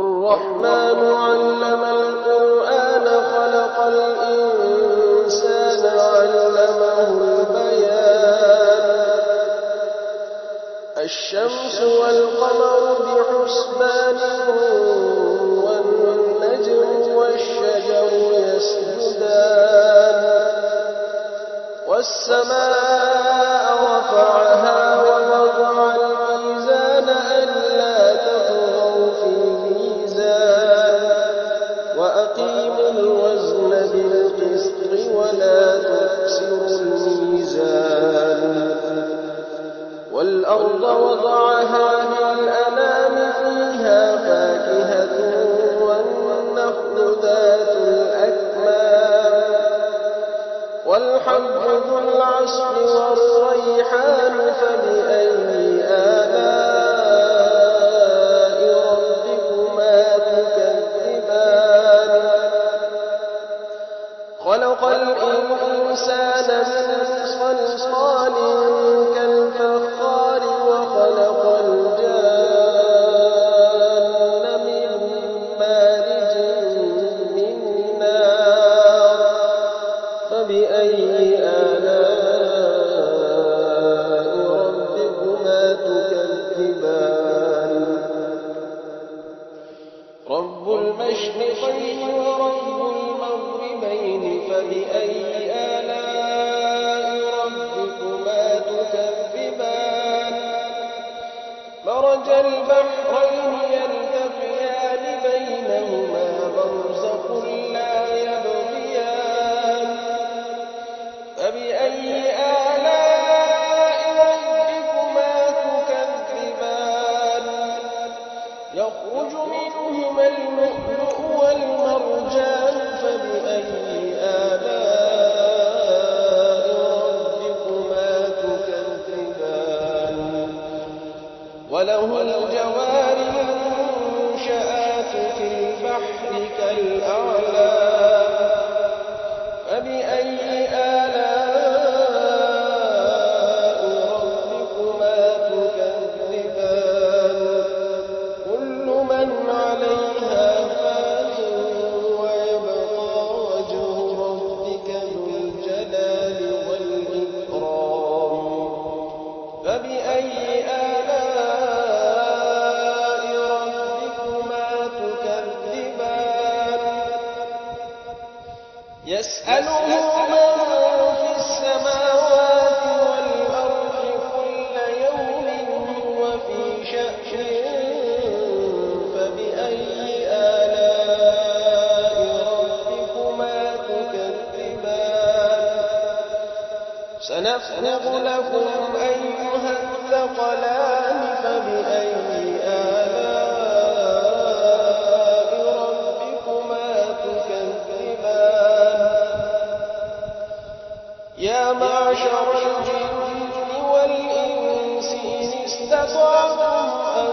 الرحمن علم القرآن خلق الإنسان علمه البيان الشمس والقمر بحسبان والنجم والشجر يسجدان والسماء رفعها ووضع الميزان ألا تطغوا في الميزان وأقيموا الوزن بالقسط ولا تخسروا الميزان والأرض وضعها للأنام فيها فاكهة والنخل ذات الأكمام والحب ذو العصف والريحان فبأي آلاء ربكما تكذبان خلق الإنسان من صلصال كالفخار وخلق الجان من مارج من نار فبأي آلاء ربكما تكذبان رب المشرقين ورب المغربين فبأي آلاء ربكما تكذبان مرج البحرين يلتقيان بينهما برزخ لا يبغيان فبأي آلاء ربكما تكذبان يخرج منهما اللؤلؤ والمرجان فبأي آلاء ربكما تكذبان وله الجوار المنشآت في البحر كالأعلام فبأي آلاء ربكما تكذبان كل من عليها فان ويبقى وجه ربك ذو الجلال والإكرام فبأي آلاء ربكما تكذبان يسأله من في السماوات والأرض كل يوم وفي شأن فبأي آلاء ربكما تكذبان سنفرغ لكم أيها الثقلان فبأي آلاء ربكما تكذبان يا معشر الجن والإنس إن استطعتم أن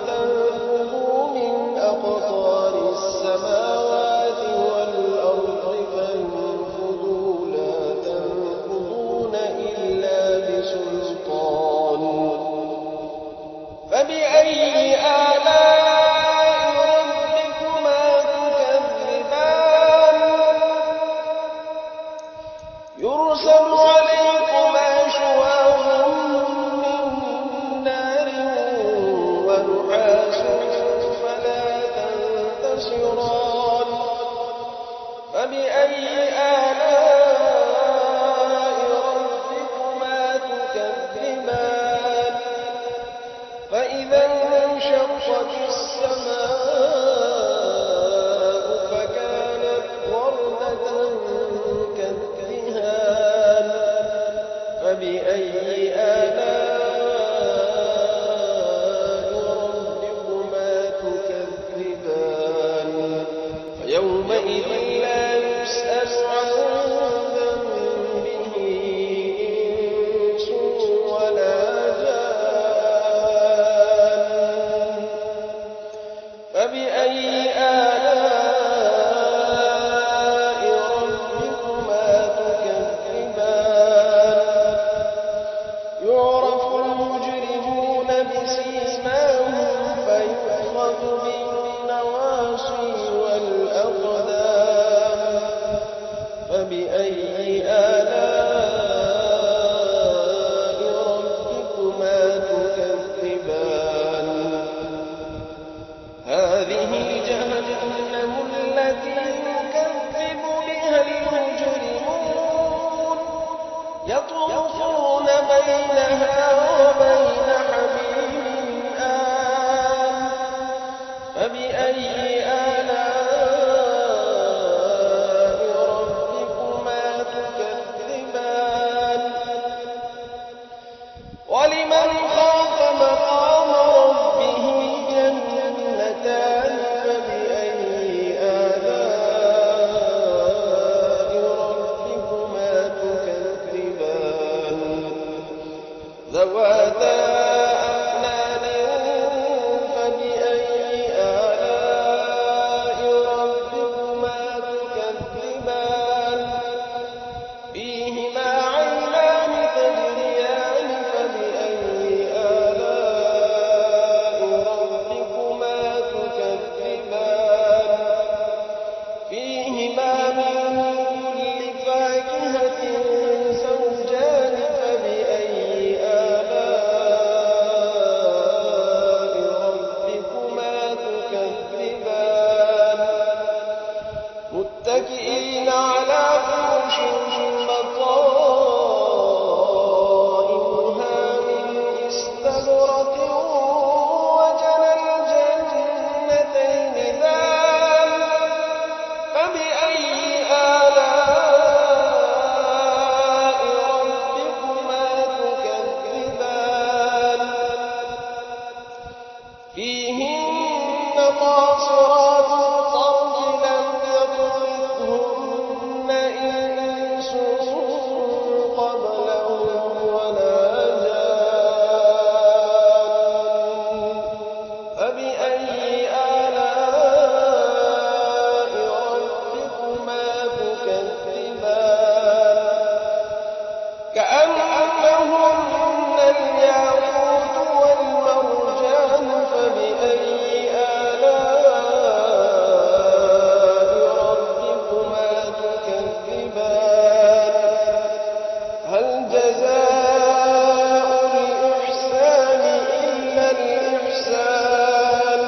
تنفذوا من أقطار السماوات والأرض فانفذوا لا تنفذون إلا بسلطان فبأي آلاء ربكما تكذبان يرسل عليكما شواظ من نار ونحاس فلا تنتصران فبأي آلاء ربكما تكذبان فإذا انشقت السماء فكانت وردة كالدهان فبأي آلاء ربكما تكذبان فيومئذ لا يسأل عن ذنبه إنس ولا جان فيهن قاصرات الطرف لم يطمثهن إنس قبلهم ولا جان فبأي آلاء ربكما تكذبان كأنهن الياقوت والمرجان فبأي آلاء ربكما تكذبان هل جزاء الإحسان إلا الإحسان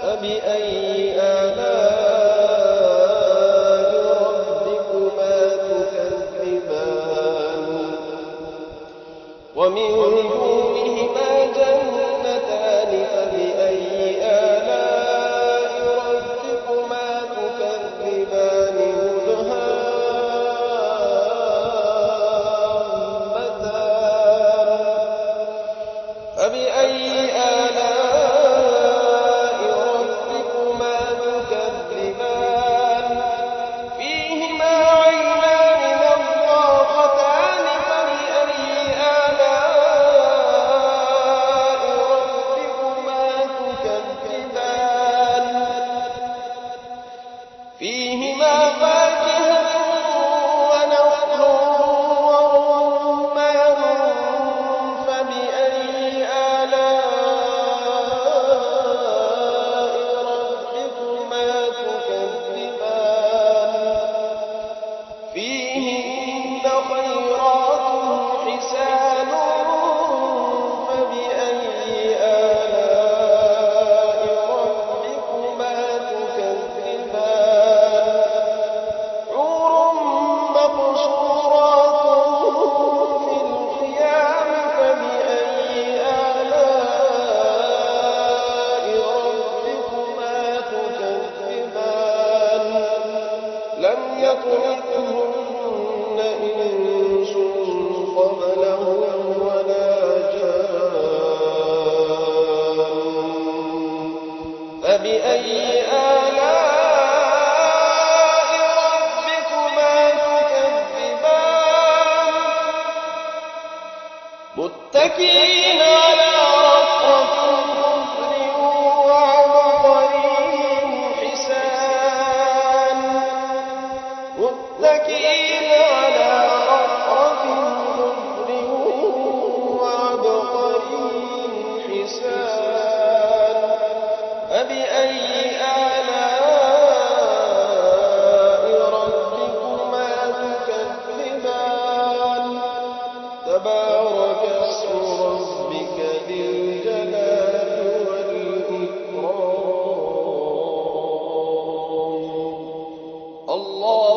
فبأي آلاء ربكما تكذبان ومن دونهما جنتان فبأي آلاء ربكما تكذبان مدهامتان فبأي آلاء ربكما تكذبان فيهما عينان نضاختان فبأي آلاء ربكما تكذبان فيهما فاكهة ونخل ورمان فبأي آلاء ربكما تكذبان فيهن خيرات حسان فبأي آلاء ربكما تكذبان حور مقصورات في الخيام فبأي آلاء ربكما تكذبان لم يطمثهن إنس قبلهم ولا جان فبأي آلاء ربكما تكذبان متكئين على رفرف خضر وعبقري حسان متكئين على رفرف خضر وعبقري حسان فبأي آلاء ربكما تكذبان تبارك اسم ربك ذي الجلال والإكرام الله